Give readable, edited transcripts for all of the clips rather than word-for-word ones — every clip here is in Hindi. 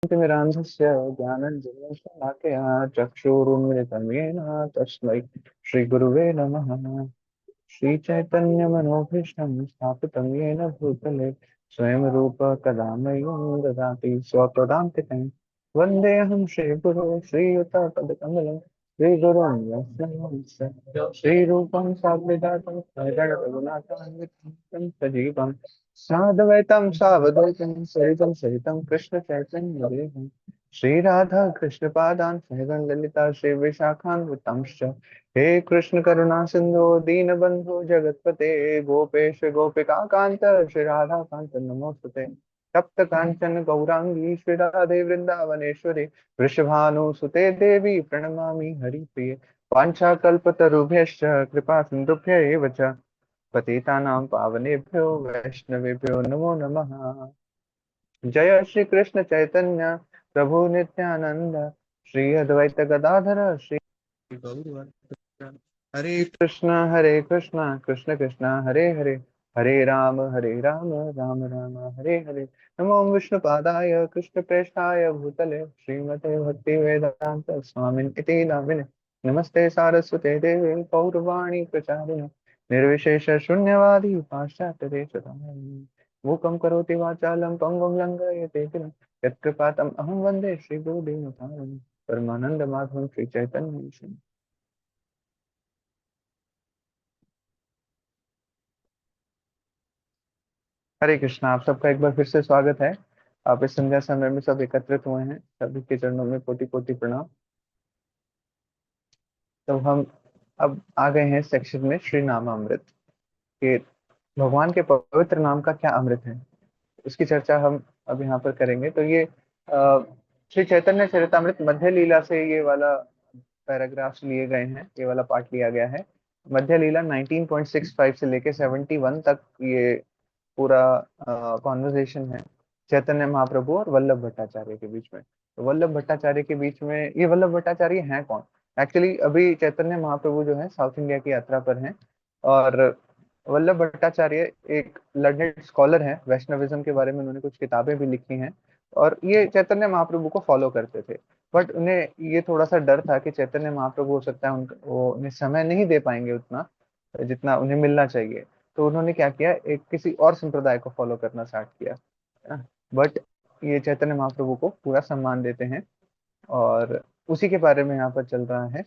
तिमिरान्धस्य ज्ञानञ्जनशलाकया चक्षुरुन्मिलितं येन तस्मै श्रीगुरुवे नमः। श्रीचैतन्यमनोभीष्टं स्थापितं येन भूतले स्वयं रूप कदा मह्यं ददाति स्वपदान्तिकं। वन्देऽहं श्रीगुरो श्रीयुतपदकमलं श्रीगुरुं वैष्णवंश श्रीरूपं साग्रजातं सहगणरघुनाथान्वितं सजीवं साद्वैतं सावधूतं सहितं सहितं कृष्ण चैतन्यदेवं श्रीराधा कृष्णपादान् सहगण ललिता श्री विशाखान्वितांश्च। हे कृष्ण करुणा सिंधु दीनबंधु जगतपते गोपेश गोपिका कांत श्री राधा कांत नमोस्तुते। तप्त कांचन गौरांगी श्री राधे वृंदावनेश्वरी वृषभानुसुते देवी प्रणमामि हरिप्रिये। वाञ्छाकल्पतरुभ्यश्च कृपा सिन्धुभ्य एव च पतितानां पावनेभ्यो वैष्णवेभ्यो नमो नमः। जय श्री कृष्ण चैतन्य प्रभु नित्यानंद श्री अद्वैत गदाधर श्री गौरभक्त। हरे कृष्णा कृष्ण कृष्ण हरे हरे हरे राम राम राम हरे हरे। नमो विष्णुपादाय कृष्ण प्रेष्ठाय भूतले श्रीमते भक्ति वेदांत स्वामिन् इति नामिने। नमस्ते सारस्वते देवे गौरवाणी प्रचारिणे निर्विशेष शून्यवादी पाश्चात्य देशधारिणे। मूकं करोति वाचालं पंगुं लङ्घयते गिरिं यत्कृपातम् अहं वन्दे श्रीगुरुदेवतारिणं परमानंद माधवं श्री चैतन्य। हरे कृष्णा। आप सबका एक बार फिर से स्वागत है। आप इस संध्या समय में सब एकत्रित हुए हैं, सभी के चरणों में कोटि कोटि प्रणाम। तो हम अब आ गए हैं सेक्शन में श्री नामामृत के भगवान के पवित्र नाम का क्या अमृत है, उसकी चर्चा हम अब यहाँ पर करेंगे। तो ये श्री चैतन्य चरितामृत मध्य लीला से ये वाला पैराग्राफ्स लिए गए हैं, ये वाला पार्ट लिया गया है। मध्य लीला 19.65 से लेके 71 तक ये पूरा कॉन्वर्जेशन है चैतन्य महाप्रभु और वल्लभ भट्टाचार्य के बीच में। तो वल्लभ भट्टाचार्य के बीच में, ये वल्लभ भट्टाचार्य हैं कौन? एक्चुअली अभी चैतन्य महाप्रभु जो है साउथ इंडिया की यात्रा पर हैं, और वल्लभ भट्टाचार्य एक लर्नेड स्कॉलर हैं, वैष्णविज्म के बारे में उन्होंने कुछ किताबें भी लिखी हैं, और ये चैतन्य महाप्रभु को फॉलो करते थे। बट उन्हें ये थोड़ा सा डर था कि चैतन्य महाप्रभु हो सकता है उनका वो उन्हें समय नहीं दे पाएंगे उतना जितना उन्हें मिलना चाहिए। तो उन्होंने क्या किया, एक किसी और संप्रदाय को फॉलो करना स्टार्ट किया। बट ये चैतन्य महाप्रभु को पूरा सम्मान देते हैं, और उसी के बारे में यहाँ पर चल रहा है।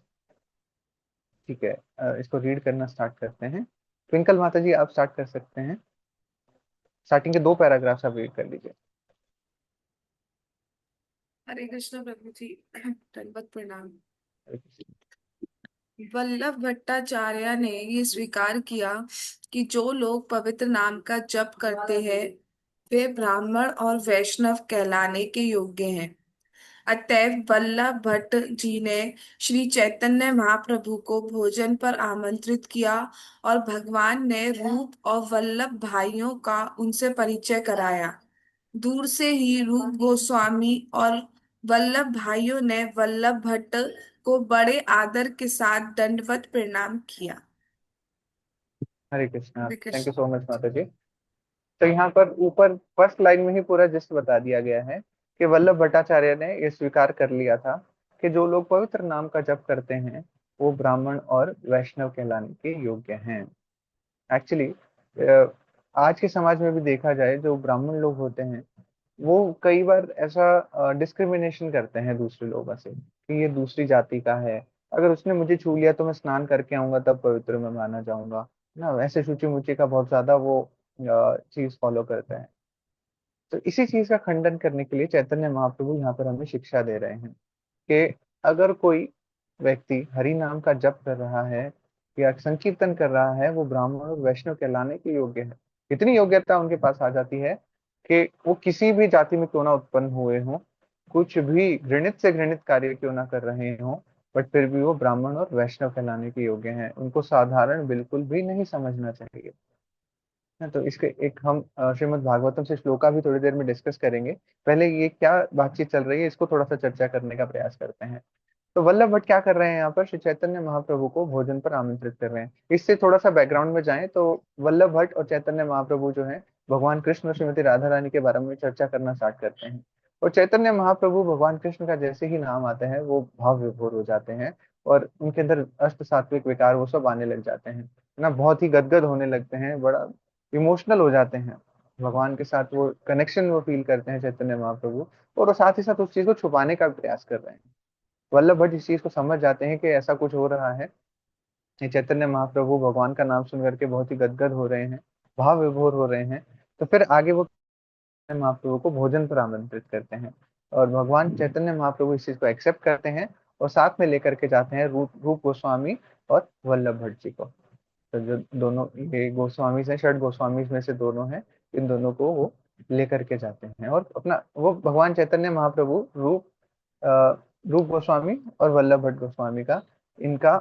ठीक है, इसको रीड करना स्टार्ट करते हैं। ट्विंकल माता जी, आप स्टार्ट कर सकते हैं। स्टार्टिंग के दो पैराग्राफ्स आप रीड कर लीजिए। हरे कृष्ण प्रभु जी। दंडवत प्रणाम। वल्लभ भट्टाचार्य ने ये स्वीकार किया कि जो लोग पवित्र नाम का जप करते हैं वे ब्राह्मण और वैष्णव कहलाने के योग्य हैं। अतएव वल्लभ भट्ट जी ने श्री चैतन्य महाप्रभु को भोजन पर आमंत्रित किया और भगवान ने रूप और वल्लभ भाइयों का उनसे परिचय कराया। दूर से ही रूप गोस्वामी और वल्लभ भाइयों ने वल्लभ भट्ट को बड़े आदर के साथ दंडवत प्रणाम किया। Hare Krishna, Hare thank you so Krishna. Much माता जी। तो यहाँ पर ऊपर फर्स्ट लाइन में ही पूरा जिस्ट बता दिया गया है कि वल्लभ भट्टाचार्य ने ये स्वीकार कर लिया था कि जो लोग पवित्र नाम का जप करते हैं वो ब्राह्मण और वैष्णव कहलाने के योग्य हैं। एक्चुअली आज के समाज में भी देखा जाए, जो ब्राह्मण लोग होते हैं वो कई बार ऐसा डिस्क्रिमिनेशन करते हैं दूसरे लोगों से कि ये दूसरी जाति का है, अगर उसने मुझे छू लिया तो मैं स्नान करके आऊंगा तब पवित्र में माना जाऊंगा ना, ऐसे शुचि मुचि का बहुत ज्यादा वो चीज फॉलो करते हैं। तो इसी चीज का खंडन करने के लिए चैतन्य महाप्रभु यहाँ पर हमें शिक्षा दे रहे हैं कि अगर कोई व्यक्ति हरि नाम का जप कर रहा है या संकीर्तन कर रहा है, वो ब्राह्मण और वैष्णव कहलाने के योग्य है। इतनी योग्यता उनके पास आ जाती है कि वो किसी भी जाति में क्यों ना उत्पन्न हुए हों, कुछ भी घृणित से घृणित कार्य क्यों ना कर रहे हों, बट फिर भी वो ब्राह्मण और वैष्णव कहलाने के योग्य हैं। उनको साधारण बिल्कुल भी नहीं समझना चाहिए। तो इसके एक हम श्रीमद् भागवतम से श्लोका भी थोड़ी देर में डिस्कस करेंगे। पहले ये क्या बातचीत चल रही है इसको थोड़ा सा चर्चा करने का प्रयास करते हैं। तो वल्लभ भट्ट क्या कर रहे हैं यहाँ पर, श्री चैतन्य महाप्रभु को भोजन पर आमंत्रित कर रहे हैं। इससे थोड़ा सा बैकग्राउंड में जाएं तो वल्लभ भट्ट और चैतन्य महाप्रभु जो है भगवान कृष्ण और श्रीमती राधा रानी के बारे में चर्चा करना स्टार्ट करते हैं। और चैतन्य महाप्रभु भगवान कृष्ण का जैसे ही नाम आता है वो भाव विभोर हो जाते हैं, और उनके अंदर अष्ट सात्विक विकार वो सब आने लग जाते हैं, है ना, बहुत ही गदगद होने लगते हैं, बड़ा इमोशनल हो जाते हैं भगवान के साथ, वो कनेक्शन वो फील करते हैं चैतन्य महाप्रभु। और वो साथ ही साथ उस चीज को छुपाने का प्रयास कर रहे हैं। वल्लभ भट्ट इस चीज को समझ जाते हैं कि ऐसा कुछ हो रहा है, ये चैतन्य महाप्रभु भगवान का नाम सुन करके बहुत ही गदगद हो रहे हैं, भाव विभोर हो रहे हैं। तो फिर आगे वो चैतन्य महाप्रभु को भोजन पर आमंत्रित करते हैं, और भगवान चैतन्य महाप्रभु इस चीज को एक्सेप्ट करते हैं, और साथ में लेकर के जाते हैं रूप रूप गोस्वामी और वल्लभ भट्ट जी को। तो जो दोनों ये गोस्वामी हैं, षड गोस्वामी में से दोनों हैं, इन दोनों को वो लेकर के जाते हैं, और अपना वो भगवान चैतन्य महाप्रभु रूप गोस्वामी और वल्लभ भट्ट गोस्वामी का इनका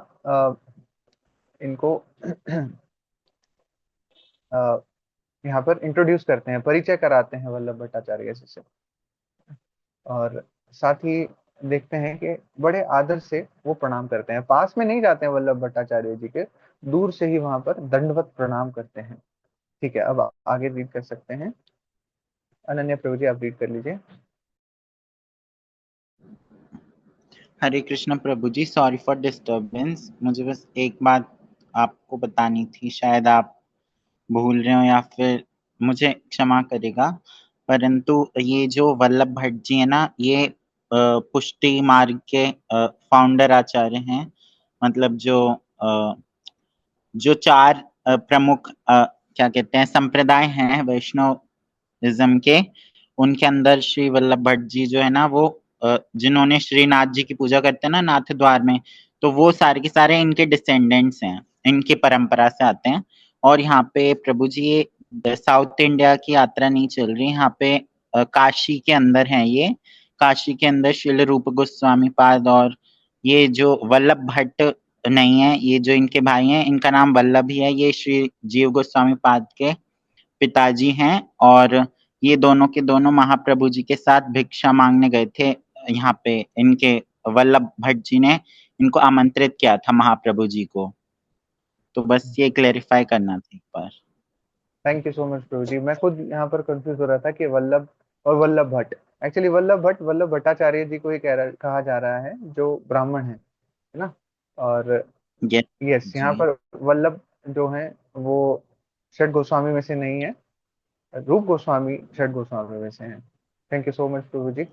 इनको यहाँ पर इंट्रोड्यूस करते हैं, परिचय कराते हैं वल्लभ भट्टाचार्य जी से। और साथ ही देखते हैं कि बड़े आदर से वो प्रणाम करते हैं, पास में नहीं जाते हैं वल्लभ भट्टाचार्य जी के, दूर से ही वहां पर दंडवत प्रणाम करते हैं। ठीक है, अब आगे रीड कर सकते हैं। अनन्या प्रभु जी, आप रीड कर लीजिए। हरे कृष्ण प्रभु जी, सॉरी फॉर डिस्टरबेंस। मुझे बस एक बात आपको बतानी थी, शायद आप भूल रहे हो या फिर मुझे क्षमा करेगा, परंतु ये जो वल्लभ भट्ट जी है ना, ये पुष्टि मार्ग के फाउंडर आचार्य हैं। मतलब जो चार प्रमुख क्या कहते हैं संप्रदाय हैं वैष्णविज्म के, उनके अंदर श्री वल्लभ भट्ट जी जो है ना, वो जिन्होंने श्रीनाथ जी की पूजा करते हैं ना नाथ द्वार में, तो वो सारे के सारे इनके डिसेंडेंट्स हैं, इनकी परंपरा से आते हैं। और यहाँ पे प्रभु जी ये साउथ इंडिया की यात्रा नहीं चल रही, यहाँ पे काशी के अंदर है ये। काशी के अंदर श्रील रूप गोस्वामी पाद और ये जो वल्लभ भट्ट नहीं है, ये जो इनके भाई हैं, इनका नाम वल्लभ ही है, ये श्री जीव गोस्वामी पाद के पिताजी हैं। और ये दोनों के दोनों महाप्रभु जी के साथ भिक्षा मांगने गए थे यहाँ पे। इनके वल्लभ भट्ट जी ने इनको आमंत्रित किया था महाप्रभु जी को। तो बस ये क्लेरिफाई करना था एक बार। थैंक यू सो मच प्रभु जी। मैं खुद यहाँ पर कंफ्यूज हो रहा था कि वल्लभ और वल्लभ भट्ट, एक्चुअली वल्लभ भट्ट वल्लभ भट्टाचार्य जी को ही कहा जा रहा है, जो ब्राह्मण है ना। और यस यस, यहाँ जी। पर वल्लभ जो है वो षड गोस्वामी में से नहीं है, रूप गोस्वामी षड गोस्वामी में से हैं। थैंक यू सो मच प्रभु जी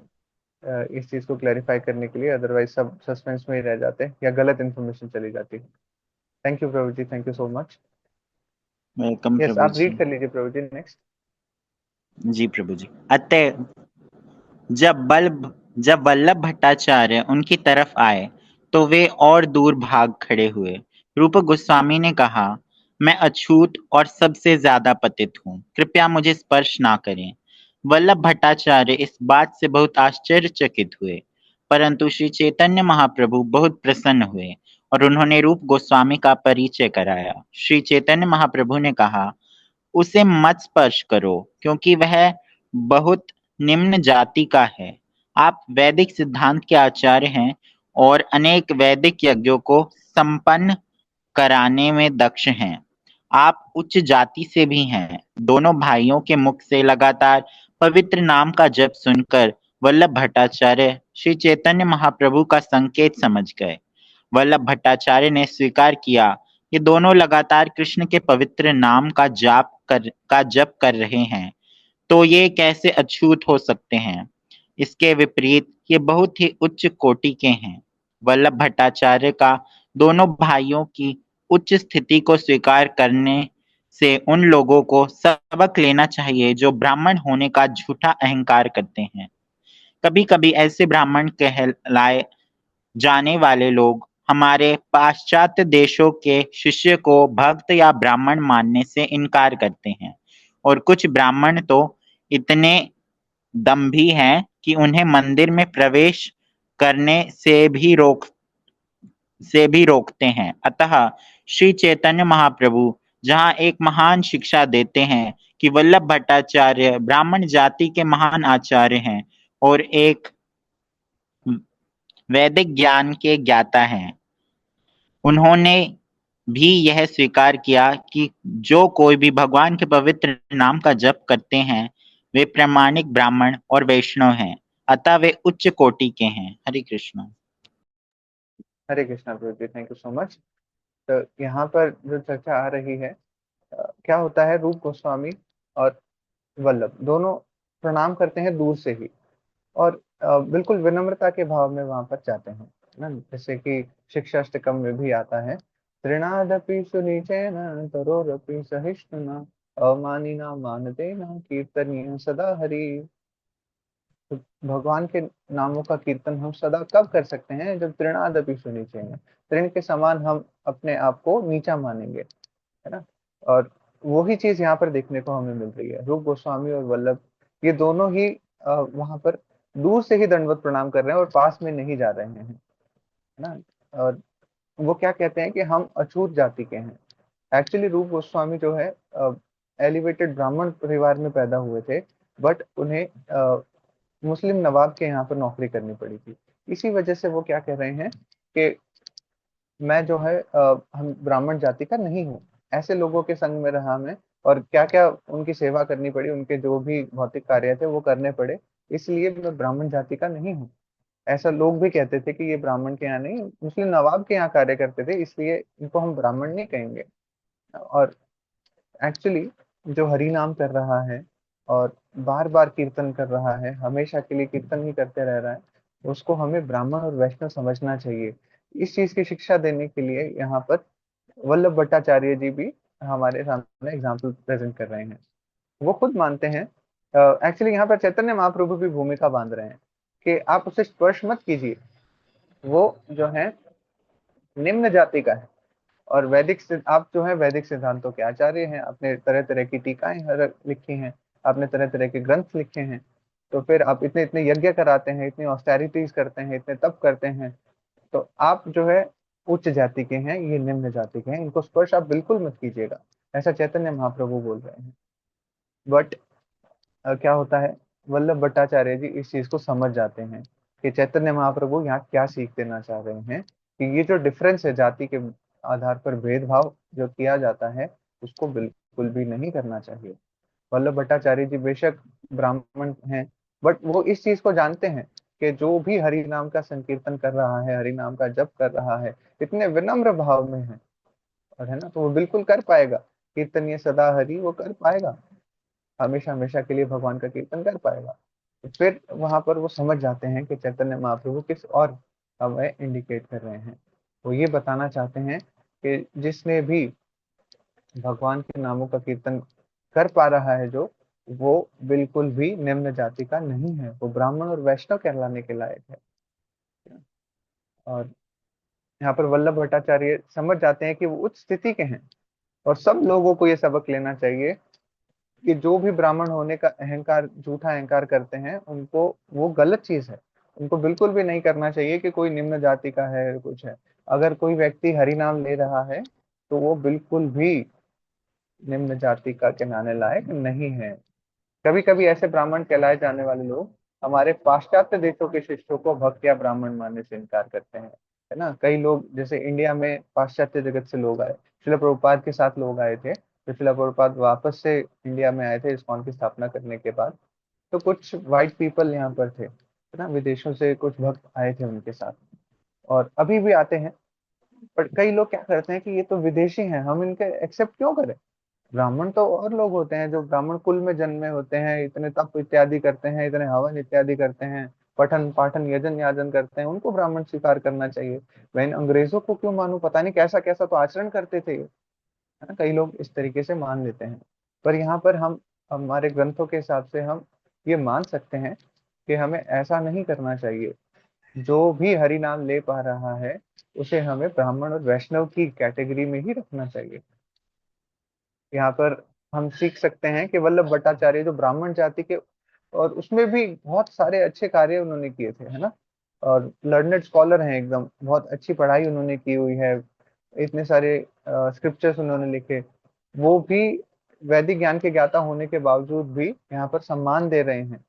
इस चीज को क्लैरिफाई करने के लिए, अदरवाइज सब सस्पेंस में ही रह जाते या गलत इन्फॉर्मेशन चली जाती। थैंक यू प्रभु जी, thank you so much. Welcome yes, प्रभु आप जी। रीड कर लीजिए प्रभु जी, नेक्स्ट। जी प्रभु जी। अतः जब वल्लभ भट्टाचार्य उनकी तरफ आए तो वे और दूर भाग खड़े हुए। रूप गोस्वामी ने कहा, मैं अछूत और सबसे ज्यादा पतित हूँ, कृपया मुझे स्पर्श ना करें। वल्लभ भट्टाचार्य इस बात से बहुत आश्चर्यचकित हुए, परंतु श्री चैतन्य महाप्रभु बहुत प्रसन्न हुए और उन्होंने रूप गोस्वामी का परिचय कराया। श्री चैतन्य महाप्रभु ने कहा, उसे मत स्पर्श करो, क्योंकि वह बहुत निम्न जाति का है। आप वैदिक सिद्धांत के आचार्य हैं और अनेक वैदिक यज्ञों को संपन्न कराने में दक्ष हैं। आप उच्च जाति से भी हैं। दोनों भाइयों के मुख से लगातार पवित्र नाम का जप सुनकर वल्लभ भट्टाचार्य श्री चैतन्य महाप्रभु का संकेत समझ गए। वल्लभ भट्टाचार्य ने स्वीकार किया, ये दोनों लगातार कृष्ण के पवित्र नाम का जप कर रहे हैं, तो ये कैसे अछूत हो सकते हैं। इसके विपरीत ये बहुत ही उच्च कोटि के हैं। वल्लभ भट्टाचार्य का दोनों भाइयों की उच्च स्थिति को स्वीकार करने से उन लोगों को सबक लेना चाहिए जो ब्राह्मण होने का झूठा अहंकार करते हैं। कभी कभी ऐसे ब्राह्मण कहलाए जाने वाले लोग हमारे पाश्चात्य देशों के शिष्य को भक्त या ब्राह्मण मानने से इनकार करते हैं, और कुछ ब्राह्मण तो इतने दम्भी हैं कि उन्हें मंदिर में प्रवेश करने से भी रोकते हैं। अतः श्री चैतन्य महाप्रभु जहाँ एक महान शिक्षा देते हैं कि वल्लभ भट्टाचार्य ब्राह्मण जाति के महान आचार्य हैं और एक वैदिक ज्ञान के ज्ञाता हैं, उन्होंने भी यह स्वीकार किया कि जो कोई भी भगवान के पवित्र नाम का जप करते हैं वे प्रामाणिक ब्राह्मण और वैष्णव हैं। अतः वे उच्च कोटि के हैं। हरे कृष्णा। हरे कृष्णा प्रभु जी, थैंक यू सो मच। तो यहाँ पर जो चर्चा आ रही है, क्या होता है, रूप गोस्वामी और वल्लभ दोनों प्रणाम करते हैं दूर से ही, और बिल्कुल विनम्रता के भाव में वहां पर जाते हैं ना, जैसे कि शिक्षाष्टकम में भी आता है, तृणादपि सुनिचैन तरोरपि सहिष्णुना अमानिना मानते न कीर्तनीय सदा हरि। तो भगवान के नामों का कीर्तन हम सदा कब कर सकते हैं, जब तृणादपि सुनिचैन, तृण के समान हम अपने आप को नीचा मानेंगे, है ना। और वही चीज यहाँ पर देखने को हमें मिल रही है, रूप गोस्वामी और वल्लभ ये दोनों ही वहां पर दूर से ही दंडवत प्रणाम कर रहे हैं और पास में नहीं जा रहे हैं, है ना। और वो क्या कहते हैं कि हम अछूत जाति के हैं। एक्चुअली रूप गोस्वामी जो है एलिवेटेड ब्राह्मण परिवार में पैदा हुए थे, बट उन्हें मुस्लिम नवाब के यहाँ पर नौकरी करनी पड़ी थी। इसी वजह से वो क्या कह रहे हैं कि मैं जो है हम ब्राह्मण जाति का नहीं हूँ, ऐसे लोगों के संग में रहा मैं, और क्या क्या उनकी सेवा करनी पड़ी, उनके जो भी भौतिक कार्य थे वो करने पड़े, इसलिए मैं ब्राह्मण जाति का नहीं हूँ। ऐसा लोग भी कहते थे कि ये ब्राह्मण के यहाँ नहीं, मुस्लिम नवाब के यहाँ कार्य करते थे, इसलिए इनको हम ब्राह्मण नहीं कहेंगे। और एक्चुअली जो हरि नाम कर रहा है और बार बार कीर्तन कर रहा है, हमेशा के लिए कीर्तन ही करते रह रहा है, उसको हमें ब्राह्मण और वैष्णव समझना चाहिए। इस चीज की शिक्षा देने के लिए यहाँ पर वल्लभ भट्टाचार्य जी भी हमारे सामने एग्जाम्पल प्रेजेंट कर रहे हैं। वो खुद मानते हैं, एक्चुअली यहाँ पर चैतन्य महाप्रभु भी भूमिका बांध रहे हैं कि आप उसे स्पर्श मत कीजिए, वो जो है निम्न जाति का है। और आप जो है वैदिक सिद्धांतों के आचार्य हैं, आपने तरह तरह की टीकाएं लिखी हैं, आपने तरह तरह के ग्रंथ लिखे हैं, तो फिर आप इतने इतने यज्ञ कराते हैं, इतनी ऑस्टेरिटीज करते हैं, इतने तप करते हैं, तो आप जो है उच्च जाति के हैं, ये निम्न जाति के हैं, इनको स्पर्श आप बिल्कुल मत कीजिएगा, ऐसा चैतन्य महाप्रभु बोल रहे हैं। बट क्या होता है, वल्लभ भट्टाचार्य जी इस चीज को समझ जाते हैं कि चैतन्य महाप्रभु यहाँ क्या सीख देना चाह रहे हैं, कि ये जो डिफरेंस है, जाति के आधार पर भेदभाव जो किया जाता है, उसको बिल्कुल भी नहीं करना चाहिए। वल्लभ भट्टाचार्य जी बेशक ब्राह्मण हैं, बट वो इस चीज को जानते हैं कि जो भी हरि नाम का संकीर्तन कर रहा है, हरि नाम का जप कर रहा है, इतने विनम्र भाव में है, और है ना, तो वो बिल्कुल कर पाएगा, कीर्तनीय सदा हरि वो कर पाएगा, हमेशा हमेशा के लिए भगवान का कीर्तन कर पाएगा। तो फिर वहां पर वो समझ जाते हैं कि चैतन्य महाप्रभु किस और हमें इंडिकेट कर रहे हैं। वो ये बताना चाहते हैं कि जिसने भी भगवान के नामों का कीर्तन कर पा रहा है, जो वो बिल्कुल भी निम्न जाति का नहीं है, वो ब्राह्मण और वैष्णव कहलाने के लायक है। और यहाँ पर वल्लभ भट्टाचार्य समझ जाते हैं कि वो उच्च स्थिति के हैं, और सब लोगों को ये सबक लेना चाहिए कि जो भी ब्राह्मण होने का अहंकार, झूठा अहंकार करते हैं, उनको वो गलत चीज है, उनको बिल्कुल भी नहीं करना चाहिए कि कोई निम्न जाति का है कुछ है। अगर कोई व्यक्ति हरि नाम ले रहा है, तो वो बिल्कुल भी निम्न जाति का कहलाने लायक नहीं है। कभी कभी ऐसे ब्राह्मण कहलाए जाने वाले लोग हमारे पाश्चात्य देशों के शिष्यों को भक्त या ब्राह्मण मानने से इनकार करते हैं, है ना। कई लोग जैसे इंडिया में पाश्चात्य जगत से लोग आए, शिला प्रभुपाद के साथ लोग आए थे, तो शिला प्रभुपाद वापस से इंडिया में आए थे इस्कॉन की स्थापना करने के बाद, तो कुछ वाइट पीपल यहाँ पर थे, है ना, विदेशों से कुछ भक्त आए थे उनके साथ, और अभी भी आते हैं। पर कई लोग क्या करते हैं कि ये तो विदेशी हैं, हम इनके एक्सेप्ट क्यों करें। ब्राह्मण तो और लोग होते हैं जो ब्राह्मण कुल में जन्मे होते हैं, इतने तप इत्यादि करते हैं, इतने हवन इत्यादि करते हैं, पठन पाठन यजन याजन करते हैं, उनको ब्राह्मण स्वीकार करना चाहिए। मैं इन अंग्रेजों को क्यों मानूं, पता नहीं कैसा कैसा तो आचरण करते थे, है ना, कई लोग इस तरीके से मान लेते हैं। पर यहाँ पर हम हमारे ग्रंथों के हिसाब से हम ये मान सकते हैं कि हमें ऐसा नहीं करना चाहिए। जो भी हरि नाम ले पा रहा है, उसे हमें ब्राह्मण और वैष्णव की कैटेगरी में ही रखना चाहिए। यहाँ पर हम सीख सकते हैं कि वल्लभ भट्टाचार्य जो ब्राह्मण जाति के, और उसमें भी बहुत सारे अच्छे कार्य उन्होंने किए थे, है ना, और लर्नेड स्कॉलर हैं एकदम, बहुत अच्छी पढ़ाई उन्होंने की हुई है, इतने सारे स्क्रिप्चर्स उन्होंने लिखे। वो भी वैदिक ज्ञान के ज्ञाता होने के बावजूद भी यहाँ पर सम्मान दे रहे हैं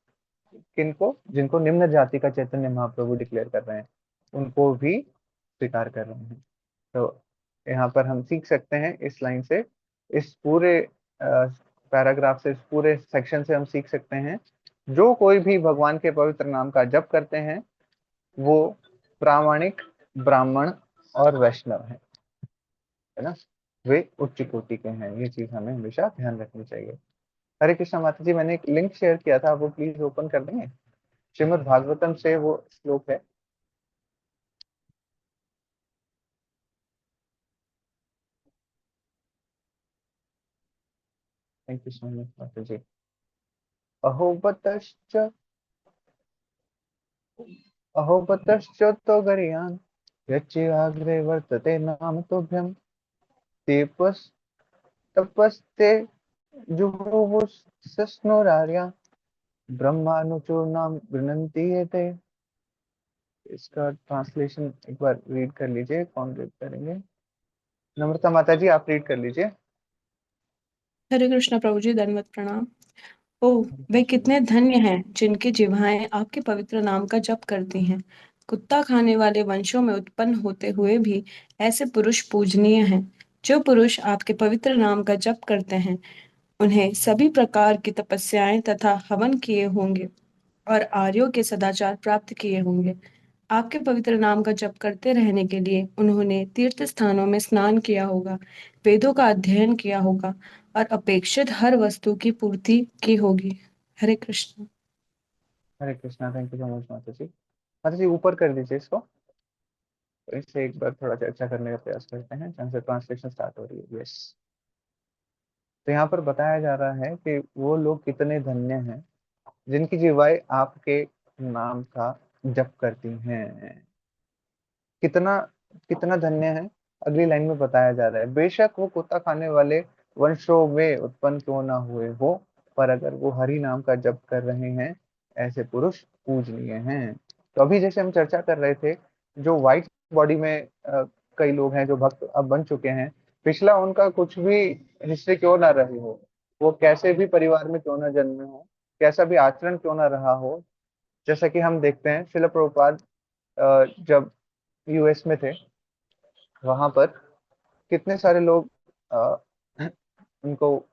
किनको, जिनको निम्न जाति का चैतन्य महाप्रभु डिक्लेयर कर रहे हैं, उनको भी स्वीकार कर रहे हैं। तो यहाँ पर हम सीख सकते हैं इस लाइन से, इस पूरे पैराग्राफ से, इस पूरे सेक्शन से हम सीख सकते हैं, जो कोई भी भगवान के पवित्र नाम का जप करते हैं वो प्रामाणिक, ब्राह्मण और वैष्णव है ना, वे उच्च कोटि के हैं। ये चीज हमें हमेशा ध्यान रखनी चाहिए। हरे कृष्णा माता जी, मैंने एक लिंक शेयर किया था, वो प्लीज ओपन कर देंगे। श्रीमद् भागवतम से वो श्लोक है। थैंक यू सो मच माता जी। अहोबतश्च अहोबतश्च गरियान यच्चिराग्रे वर्तते नाम तोभ्यम तेपस तपस्ते जुहुवुस्सस्नुरार्या ब्रह्मानुचूर्णाम गृह्णन्ति ये ते। इसका ट्रांसलेशन एक बार रीड कर लीजिए, कौन रीड करेंगे? नम्रता माता जी, आप रीड कर लीजिए। हरे कृष्णा प्रभु जी, दंडवत प्रणाम। ओह, हरे वे कृष्ण। कितने धन्य हैं जिनकी जिह्वाएं आपके पवित्र नाम का जप करती हैं। कुत्ता खाने वाले वंशों में उत्पन्न होते हुए भी ऐसे पुरुष पूजनीय हैं। जो पुरुष आपके पवित्र नाम का जप करते हैं उन्हें सभी प्रकार की तपस्याएं तथा हवन किए होंगे और आर्यों के सदाचार प्राप्त किए होंगे। आपके पवित्र नाम का जप करते रहने के लिए उन्होंने तीर्थ स्थानों में स्नान किया होगा, वेदों का अध्ययन किया होगा और अपेक्षित हर वस्तु की पूर्ति की होगी। Hare Krishna. Hare Krishna, thank you so much माता जी। माता जी ऊपर कर दीजिए इसको, तो इससे एक बार थोड़ा चर्चा करने का प्रयास करते हैं जहाँ से ट्रांसलेशन स्टार्ट हो रही है। यस। तो यहाँ पर बताया जा रहा है कि वो लोग कितने धन्य हैं जिनकी जीवाएं आपके नाम का जप करती हैं। कितना कितना धन्य है, अगली लाइन में बताया जा रहा है। बेशक वो कुत्ता खाने वाले वंशों में उत्पन्न क्यों ना हुए हो, पर अगर वो हरि नाम का जप कर रहे हैं, ऐसे पुरुष पूजनीय हैं। तो अभी जैसे हम चर्चा कर रहे थे, जो व्हाइट बॉडी में कई लोग हैं जो भक्त अब बन चुके हैं, पिछला उनका कुछ भी हिस्ट्री क्यों ना रही हो, वो कैसे भी परिवार में क्यों ना जन्मे हो, कैसा भी आचरण क्यों ना रहा हो, जैसा कि हम देखते हैं शिला प्रभुपाद जब यूएस में थे, वहां पर कितने सारे लोग अ, उनको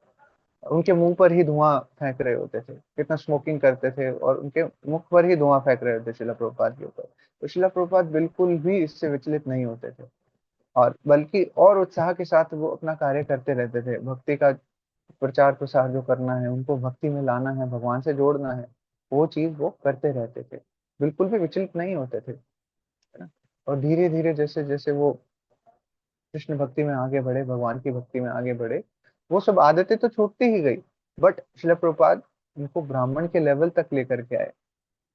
उनके मुंह पर ही धुआं फेंक रहे होते थे, कितना स्मोकिंग करते थे और उनके मुख पर ही धुआं फेंक रहे होते शिला प्रभुपाद के ऊपर। तो शिला प्रभुपाद बिल्कुल भी इससे विचलित नहीं होते थे, और बल्कि और उत्साह के साथ वो अपना कार्य करते रहते थे। भक्ति का प्रचार प्रसार जो करना है, उनको भक्ति में लाना है, भगवान से जोड़ना है, वो चीज वो करते रहते थे, बिल्कुल भी विचलित नहीं होते थे, है ना। और धीरे धीरे जैसे जैसे वो कृष्ण भक्ति में आगे बढ़े, भगवान की भक्ति में आगे बढ़े, वो सब आदतें तो छूटती ही गई, बट शिला प्रभुपाद उनको ब्राह्मण के लेवल तक लेकर के आए,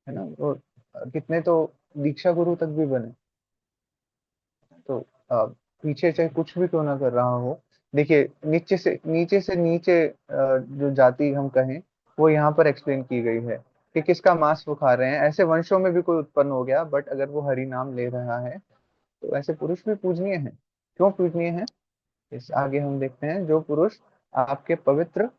है ना। और कितने तो दीक्षा गुरु तक भी बने। तो पीछे चाहे कुछ भी क्यों ना कर रहा हो, देखिए नीचे से नीचे जो जाति हम कहें, वो यहाँ पर एक्सप्लेन की गई है कि किसका मांस वो खा रहे हैं। ऐसे वंशों में भी कोई उत्पन्न हो गया, बट अगर वो हरि नाम ले रहा है तो ऐसे पुरुष भी पूजनीय हैं। क्यों पूजनीय हैं, इस आगे हम देखते हैं। जो पुरुष आपके पवित्र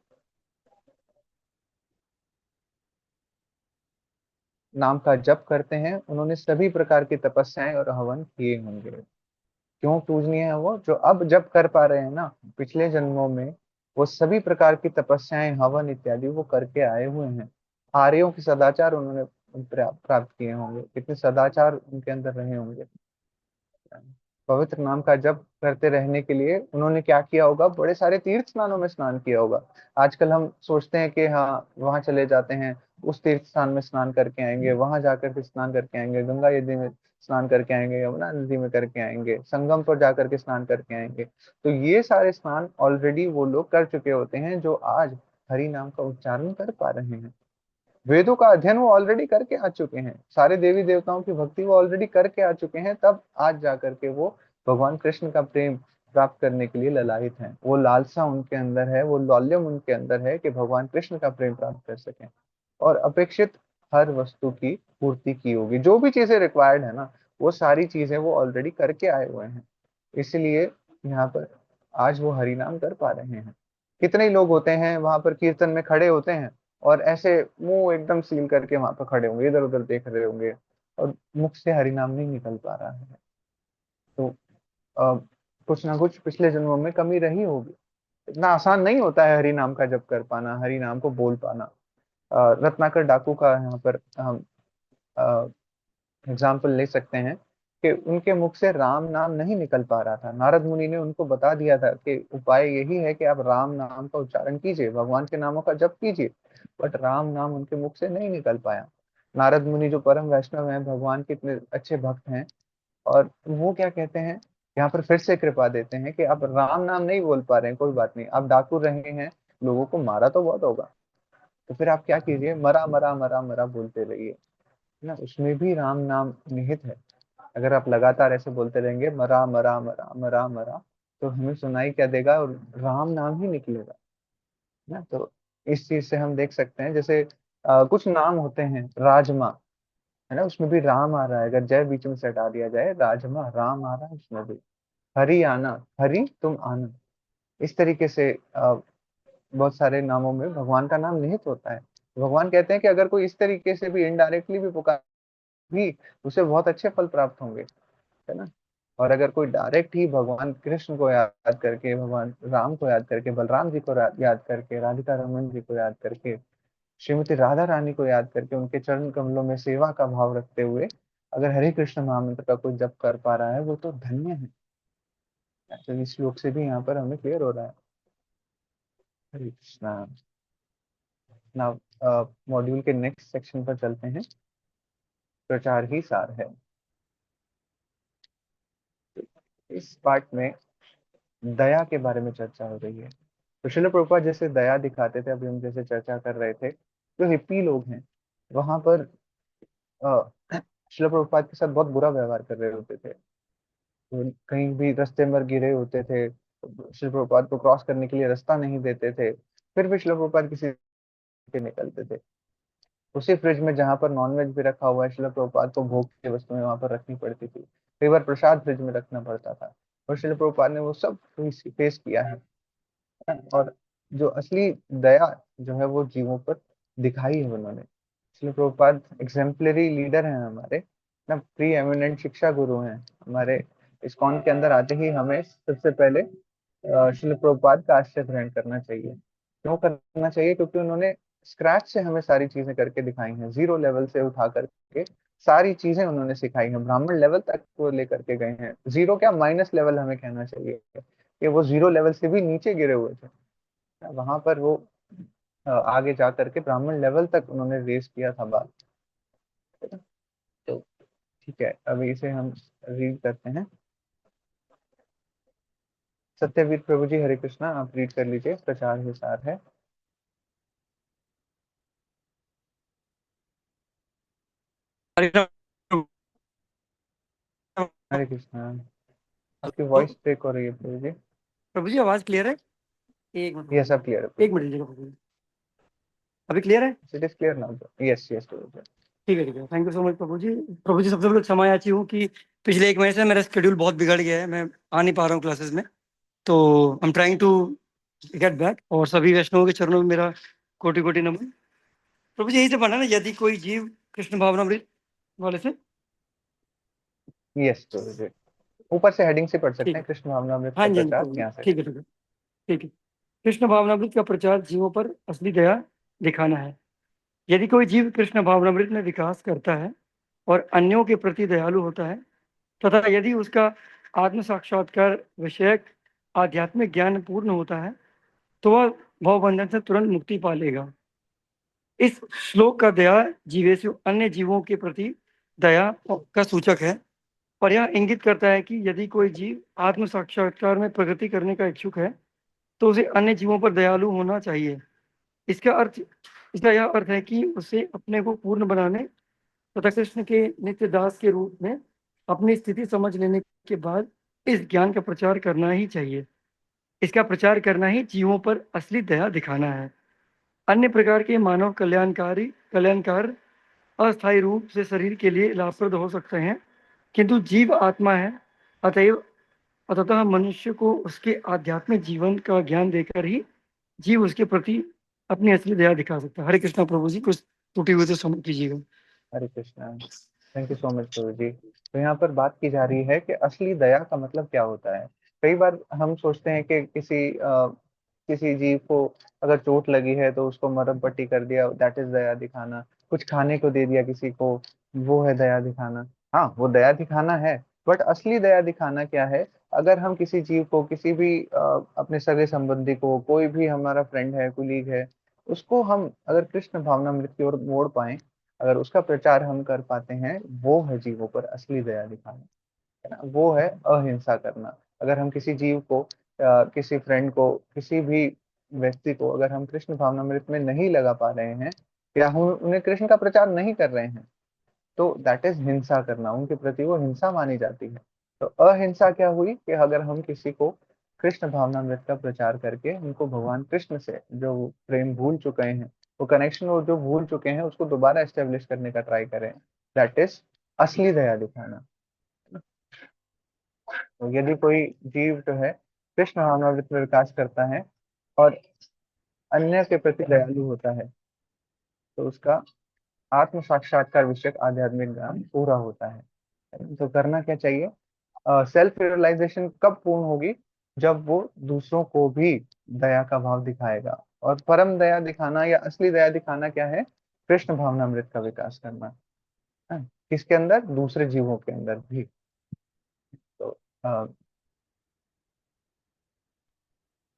नाम का जप करते हैं उन्होंने सभी प्रकार की तपस्याएं और हवन किए होंगे। क्यों पूजनीय है वो, जो अब जप कर पा रहे हैं ना, पिछले जन्मों में वो सभी प्रकार की तपस्याएं, हवन इत्यादि वो करके आए हुए हैं। आर्यों के सदाचार उन्होंने प्राप्त किए होंगे, कितने सदाचार उनके अंदर रहे होंगे। पवित्र नाम का जप करते रहने के लिए उन्होंने क्या किया होगा, बड़े सारे तीर्थ स्नानों में स्नान किया होगा। आजकल हम सोचते हैं कि हाँ वहां चले जाते हैं, उस तीर्थ स्थान में स्नान करके आएंगे, वहां जाकर के स्नान करके आएंगे, गंगा नदी में स्नान करके आएंगे, यमुना नदी में करके आएंगे, संगम पर जाकर के स्नान करके आएंगे। तो ये सारे स्नान ऑलरेडी वो लोग कर चुके होते हैं जो आज हरि नाम का उच्चारण कर पा रहे हैं। वेदों का अध्ययन वो ऑलरेडी करके आ चुके हैं, सारे देवी देवताओं की भक्ति वो ऑलरेडी करके आ चुके हैं, तब आज जाकर के वो भगवान कृष्ण का प्रेम प्राप्त करने के लिए ललायित हैं। वो लालसा उनके अंदर है, वो लौल्यम उनके अंदर है कि भगवान कृष्ण का प्रेम प्राप्त कर सकें, और अपेक्षित हर वस्तु की पूर्ति की होगी। जो भी चीजें रिक्वायर्ड है ना, वो सारी चीजें वो ऑलरेडी करके आए हुए हैं। इसलिए यहाँ पर आज वो हरि नाम कर पा रहे हैं। कितने ही लोग होते हैं वहां पर कीर्तन में खड़े होते हैं और ऐसे मुंह एकदम सील करके वहां पर खड़े होंगे, इधर उधर देख रहे होंगे, और मुख से हरि नाम नहीं निकल पा रहा है। तो अ, कुछ ना कुछ पिछले जन्मों में कमी रही होगी। इतना आसान नहीं होता है हरि नाम का जप कर पाना, हरि नाम को बोल पाना। रत्नाकर डाकू का यहाँ पर हम एग्जाम्पल ले सकते हैं कि उनके मुख से राम नाम नहीं निकल पा रहा था। नारद मुनि ने उनको बता दिया था कि उपाय यही है कि आप राम नाम का उच्चारण कीजिए, भगवान के नामों का जप कीजिए, बट राम नाम उनके मुख से नहीं निकल पाया। नारद मुनि जो परम वैष्णव हैं, भगवान के इतने अच्छे भक्त हैं, और वो क्या कहते हैं, यहाँ पर फिर से कृपा देते हैं कि आप राम नाम नहीं बोल पा रहे हैं, कोई बात नहीं, आप डाकू रहे हैं, लोगों को मारा तो बहुत होगा, तो फिर आप क्या कीजिए, मरा मरा मरा मरा बोलते रहिए, है ना, उसमें भी राम नाम निहित है। अगर आप लगातार ऐसे बोलते रहेंगे, मरा मरा मरा मरा मरा, तो हमें सुनाई क्या देगा, और राम नाम ही निकलेगा, है ना। तो इस चीज से हम देख सकते हैं, जैसे कुछ नाम होते हैं, राजमा, है ना, उसमें भी राम आ रहा है, अगर जय बीच में से हटा दिया जाए, राजमा, राम आ रहा है उसमें भी। हरि आना, हरि तुम आना, इस तरीके से बहुत सारे नामों में भगवान का नाम निहित होता है। भगवान कहते हैं कि अगर कोई इस तरीके से भी इनडायरेक्टली भी पुकार भी, उसे बहुत अच्छे फल प्राप्त होंगे, है ना। और अगर कोई डायरेक्ट ही भगवान कृष्ण को याद करके, भगवान राम को याद करके, बलराम जी को याद करके, राधिका रमन जी को याद करके, श्रीमती राधा रानी को याद करके, उनके चरण कमलों में सेवा का भाव रखते हुए अगर हरे कृष्ण महामंत्र का कोई जप कर पा रहा है, वो तो धन्य है। तो इस श्लोक से भी यहाँ पर हमें क्लियर हो रहा है। हरे कृष्णा। नाउ मॉड्यूल के नेक्स्ट सेक्शन पर चलते हैं, प्रचार ही सार है। इस पार्ट में दया के बारे में चर्चा हो रही है। तो श्रील प्रभुपाद जैसे दया दिखाते थे, अभी हम जैसे चर्चा कर रहे थे, जो हिप्पी लोग हैं वहां पर श्रील प्रभुपाद के साथ बहुत बुरा व्यवहार कर रहे होते थे। तो कहीं भी रास्ते में गिरे होते थे, श्रील प्रभुपाद को क्रॉस करने के लिए रास्ता नहीं देते थे, फिर भी श्रील प्रभुपाद किसी के निकलते थे। उसी फ्रिज में जहां पर नॉनवेज भी रखा हुआ है, श्रील प्रभुपाद को भोग की वस्तुएं वहां पर रखनी पड़ती थी, कई बार प्रसाद फ्रिज में रखना पड़ता था, और श्रील प्रभुपाद ने वो सब फेस किया है। और जो असली दया जो है वो जीवों पर दिखाई है उन्होंने। इसलिए प्रभुपाद एग्जेम्पलरी लीडर हैं हमारे, ना, प्री एमिनेंट शिक्षा गुरु हैं हमारे। इस्कॉन के अंदर आते ही हमें सबसे पहले श्रील प्रभुपाद का आश्रय ग्रहण करना चाहिए। क्यों करना चाहिए? क्योंकि उन्होंने स्क्रैच से हमें सारी चीजें करके दिखाई हैं, जीरो लेवल से उठा करके सारी चीजें उन्होंने सिखाई हैं, ब्राह्मण लेवल तक वो लेकर के गए हैं, जीरो क्या, माइनस लेवल हमें कहना चाहिए, कि वो जीरो लेवल से भी नीचे गिरे हुए थे, वहां पर वो आगे जा करके ब्राह्मण लेवल तक उन्होंने रेस किया था बात। तो ठीक है, अभी इसे हम रीड करते हैं। सत्यवीर प्रभु जी, हरे कृष्णा, आप रीड कर लीजिए, प्रचार ही सार है। हरे राम। हरे कृष्णा। आपकी हेलो, वॉइस ब्रेक हो रही है प्रभु जी। प्रभु जी आवाज क्लियर है? एक मिनट ये प्रभु जी, सब क्लियर है प्रभु एक मिनट जी। लीजिएगा प्रभु जी। अभी क्लियर है? It is clear now. Yes yes प्रभु जी। ठीक है, ठीक है, थैंक यू सो मच प्रभु जी। प्रभु जी सबसे पहले क्षमा याची हूँ कि पिछले एक महीने से मेरा शेड्यूल बहुत बिगड़ गया है, मैं आ नहीं पा रहा हूँ क्लासेस में। तो I am trying to get back, और सभी वैष्णवों के चरणों में मेरा कोटि कोटि नमन। प्रभु जी यही से पढ़ना ना, यदि कोई जीव कृष्ण भावनामृत वाले से। यस प्रभु जी, ऊपर से हेडिंग से पढ़ सकते ठीक हैं, है, कृष्ण भावनामृत हाँ का जी, हाँ जी प्रचार, प्रभु जी, यहाँ से। ठीक है, ठीक है, ठीक है। कृष्ण भावनामृत का प्रचार जीवों पर असली दया दिखाना है। यदि कोई जीव कृष्ण भावनामृत में विकास करता है और अन्यों के प्रति दयालु होता है, तथा यदि उसका आत्म साक्षात्कार विषयक आध्यात्मिक ज्ञान पूर्ण होता है, तो वह भवबंधन से तुरंत मुक्ति पा लेगा। इस श्लोक का दया जीवेशु अन्य जीवों के प्रति दया का सूचक है, और यह इंगित करता है कि यदि कोई जीव आत्म साक्षात्कार में प्रगति करने का इच्छुक है, तो उसे अन्य जीवों पर दयालु होना चाहिए। इसका अर्थ इसका यह अर्थ है कि उसे अपने को पूर्ण बनाने तथा कृष्ण के नित्य दास के रूप में अपनी स्थिति समझ लेने के बाद इस ज्ञान का प्रचार करना ही चाहिए। इसका प्रचार करना ही जीवों पर असली दया दिखाना है। अन्य प्रकार के मानव कल्याणकार अस्थायी रूप से शरीर के लिए लाभप्रद हो सकते हैं, किंतु जीव आत्मा है, अतएव अतः मनुष्य को उसके आध्यात्मिक जीवन का ज्ञान देकर ही जीव उसके प्रति अपनी असली दया दिखा सकता है। हरे कृष्णा प्रभु जी, कुछ टूटी हुई तो समझ कीजिएगा। Hare Krishna. Thank you so much प्रभु जी। तो यहाँ पर बात की जा रही है कि असली दया का मतलब क्या होता है। कई बार हम सोचते हैं कि किसी किसी जीव को अगर चोट लगी है तो उसको मरहम पट्टी कर दिया, दैट इज दया दिखाना। कुछ खाने को दे दिया किसी को, वो है दया दिखाना। हाँ, वो दया दिखाना है, बट असली दया दिखाना क्या है? अगर हम किसी जीव को, किसी भी अपने सगे संबंधी को, कोई भी हमारा फ्रेंड है, कुलीग है, उसको हम अगर कृष्ण भावनामृत की ओर मोड़ पाए, अगर उसका प्रचार हम कर पाते हैं, वो है जीवों पर असली दया दिखाना, है ना? वो है अहिंसा करना। अगर हम किसी जीव को, किसी फ्रेंड को, किसी भी व्यक्ति को अगर हम कृष्ण भावनामृत में नहीं लगा पा रहे हैं, या हम उन्हें कृष्ण का प्रचार नहीं कर रहे हैं, तो दैट इज हिंसा करना, उनके प्रति वो हिंसा मानी जाती है। तो अहिंसा क्या हुई कि अगर हम किसी को कृष्ण भावनामृत का प्रचार करके उनको भगवान कृष्ण से जो प्रेम भूल चुके हैं, वो कनेक्शन वो जो भूल चुके हैं, उसको दोबारा एस्टेब्लिश करने का ट्राई करें, दैट इज असली दया दिखाना। तो यदि कोई जीव जो है कृष्ण भावनामृत में विकास करता है और अन्य के प्रति दयालु होता है, तो उसका आत्म साक्षात्कार विषयक आध्यात्मिक ज्ञान पूरा होता है। तो करना क्या चाहिए? सेल्फ रियलाइजेशन कब पूर्ण होगी? जब वो दूसरों को भी दया का भाव दिखाएगा। और परम दया दिखाना या असली दया दिखाना क्या है? कृष्ण भावनामृत का विकास करना है। किसके अंदर? दूसरे जीवों के अंदर भी। तो अ,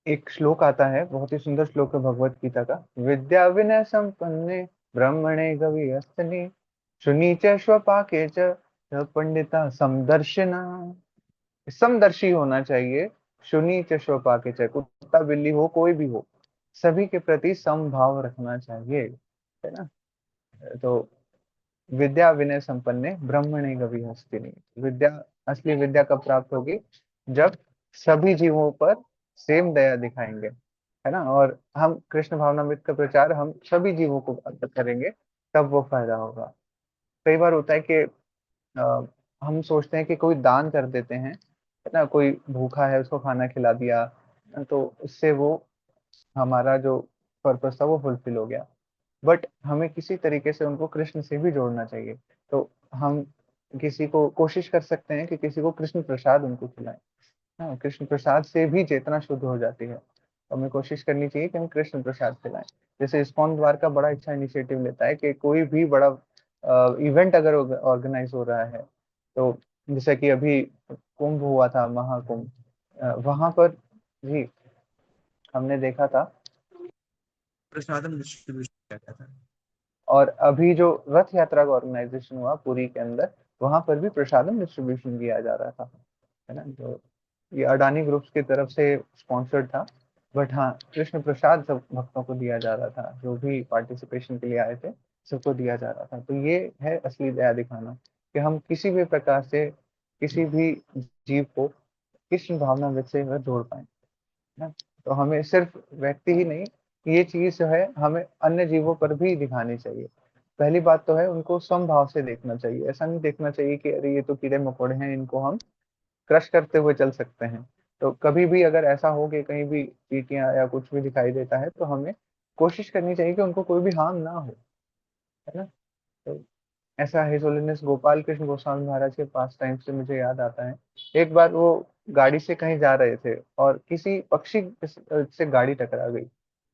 एक श्लोक आता है, बहुत ही सुंदर श्लोक है भगवत गीता का। विद्या विनय संपन्ने ब्रह्मणे गविहस्तिनि शुनि च स्वपाके च पंडिता समदर्शिना। समदर्शी होना चाहिए। शुनि च स्वपाके च, कुत्ता बिल्ली हो कोई भी हो, सभी के प्रति समभाव रखना चाहिए, है ना? तो विद्या विनय संपन्ने ब्रह्मणे गविहस्तिनि। विद्या, असली विद्या कब प्राप्त होगी? जब सभी जीवों पर सेम दया दिखाएंगे, है ना? और हम कृष्ण भावनामृत का प्रचार हम सभी जीवों को करेंगे, तब वो फायदा होगा। कई बार होता है कि अ, हम सोचते हैं कि कोई दान कर देते हैं, है ना? कोई भूखा है, उसको खाना खिला दिया, तो उससे वो हमारा जो पर्पस था वो फुलफिल हो गया। बट हमें किसी तरीके से उनको कृष्ण से भी जोड़ना चाहिए। तो हम किसी को कोशिश कर सकते हैं कि किसी को कृष्ण प्रसाद उनको खिलाएं। हाँ, कृष्ण प्रसाद से भी चेतना शुद्ध हो जाती है। तो हमें कोशिश करनी चाहिए कि हम कृष्ण प्रसाद खिलाएं। जैसे इस्कॉन द्वार का बड़ा अच्छा इनिशिएटिव लेता है कि कोई भी बड़ा इवेंट अगर ऑर्गेनाइज हो रहा है, तो जैसे कि अभी कुंभ हुआ था, महाकुंभ, वहां पर जी हमने देखा था प्रसादम डिस्ट्रीब्यूशन किया गया था। और अभी जो रथ यात्रा का ऑर्गेनाइजेशन हुआ पुरी के अंदर, वहां पर भी प्रसादम डिस्ट्रीब्यूशन किया जा रहा था, है ना? तो ये अडानी ग्रुप्स की तरफ से स्पॉन्सर्ड था, बट हाँ, कृष्ण प्रसाद सब भक्तों को दिया जा रहा था, जो भी पार्टिसिपेशन के लिए आए थे सबको दिया जा रहा था। तो ये है असली दया दिखाना, कि हम किसी भी प्रकार से किसी भी जीव को कृष्ण भावना से जोड़ पाए, है ना? तो हमें सिर्फ व्यक्ति ही नहीं, ये चीज जो है हमें अन्य जीवों पर भी दिखानी चाहिए। पहली बात तो है उनको समभाव से देखना चाहिए। ऐसा नहीं देखना चाहिए कि अरे ये तो कीड़े मकोड़े हैं, इनको हम क्रश करते हुए चल सकते हैं। तो कभी भी अगर ऐसा हो कि कहीं भी चींटियां या कुछ भी दिखाई देता है, तो हमें कोशिश करनी चाहिए कि उनको कोई भी हार्म ना हो, है ना? तो ऐसा हिज होलीनेस गोपाल कृष्ण गोस्वामी महाराज के पास टाइम से मुझे याद आता है। एक बार वो गाड़ी से कहीं जा रहे थे और किसी पक्षी से गाड़ी टकरा गई,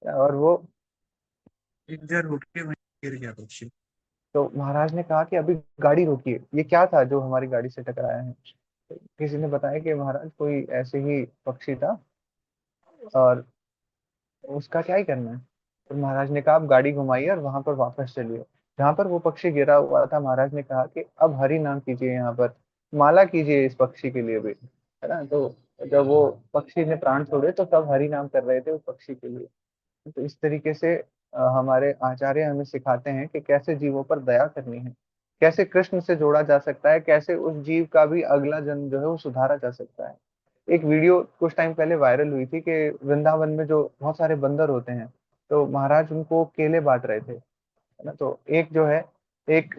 और वो इंजर होके वहीं गिर गया पक्षी। तो महाराज ने कहा कि अभी गाड़ी रोकिए, ये क्या था जो हमारी गाड़ी से टकराया है? तो किसी ने बताया कि महाराज कोई ऐसे ही पक्षी था, और उसका क्या ही करना है। तो महाराज ने कहा आप गाड़ी घुमाइए और वहां पर वापस चलिए। जहां पर वो पक्षी गिरा हुआ था, महाराज ने कहा कि अब हरि नाम कीजिए, यहाँ पर माला कीजिए इस पक्षी के लिए भी, है ना? तो जब वो पक्षी ने प्राण छोड़े, तो सब हरि नाम कर रहे थे उस पक्षी के लिए। तो इस तरीके से हमारे आचार्य हमें सिखाते हैं कि कैसे जीवों पर दया करनी है, कैसे कृष्ण से जोड़ा जा सकता है, कैसे उस जीव का भी अगला जन्म जो है वो सुधारा जा सकता है। एक वीडियो कुछ टाइम पहले वायरल हुई थी कि वृंदावन में जो बहुत सारे बंदर होते हैं, तो महाराज उनको केले बांट रहे थे, है ना? तो एक जो है, एक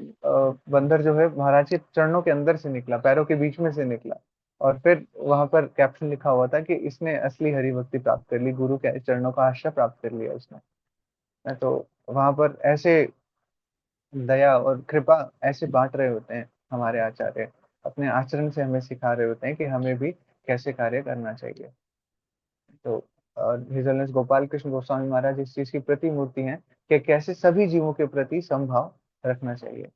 बंदर जो है महाराज के चरणों के अंदर से निकला, पैरों के बीच में से निकला, और फिर वहां पर कैप्शन लिखा हुआ था कि इसने असली हरि भक्ति प्राप्त कर ली, गुरु के चरणों का आश्रय प्राप्त कर लिया उसने, है। तो वहां पर ऐसे दया और कृपा ऐसे बांट रहे होते हैं हमारे आचार्य, अपने आचरण से हमें सिखा रहे होते हैं कि हमें भी कैसे कार्य करना चाहिए। तो और हिज ऑनरेस गोपाल कृष्ण गोस्वामी महाराज इस चीज की प्रतिमूर्ति हैं कि कैसे सभी जीवों के प्रति समभाव रखना चाहिए।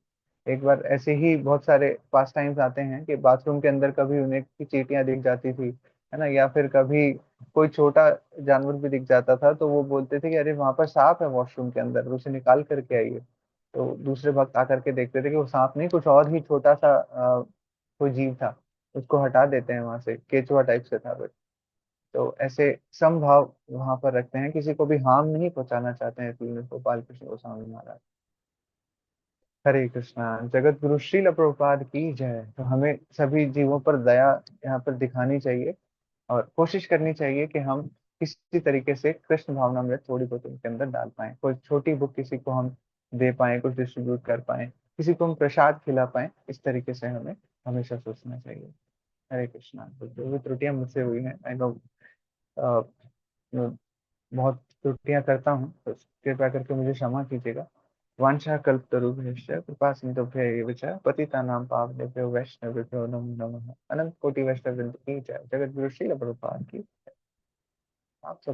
एक बार ऐसे ही बहुत सारे पास टाइम्स आते हैं कि बाथरूम के अंदर कभी उन्हें की चींटियां दिख जाती थी, है ना, या फिर कभी कोई छोटा जानवर भी दिख जाता था तो वो बोलते थे कि अरे वहां पर सांप है वॉशरूम के अंदर, उसे निकाल करके आइए। तो दूसरे भक्त आकर के देखते थे कि वो सांप नहीं, कुछ और ही छोटा सा कोई जीव था, उसको हटा देते हैं वहां से, केचुआ टाइप से था कुछ। तो ऐसे समभाव वहां पर रखते हैं, किसी को भी हार्म नहीं पहुंचाना चाहते हैं, इसलिए गोपाल कृष्ण गोस्वामी महाराज। हरे कृष्णा। जगत गुरु श्रील प्रभुपाद की जय। तो हमें सभी जीवों पर दया यहाँ पर दिखानी चाहिए और कोशिश करनी चाहिए कि हम किसी तरीके से कृष्ण भावनामृत थोड़ी बहुत उनके अंदर डाल पाए, कोई छोटी बुक किसी को हम दे पाए, कुछ डिस्ट्रीब्यूट कर पाए, किसी को हम प्रसाद खिला पाए, इस तरीके से हमें हमेशा सोचना चाहिए। हरे कृष्णा। तो जो भी त्रुटियां मुझसे हुई हैं, आई नो बहुत त्रुटियां करता हूँ, तो कृपया करके मुझे क्षमा कीजिएगा। वांछा कल्पतरुभ्यश्च कृपा सिन्धुभ्यैव च पतितानां पावनेभ्यो वैष्णवेभ्यो नमो नमः। अनंत कोटि वैष्णव वृंद की जय। जगत गुरु श्रील प्रभुपाद की। आप सब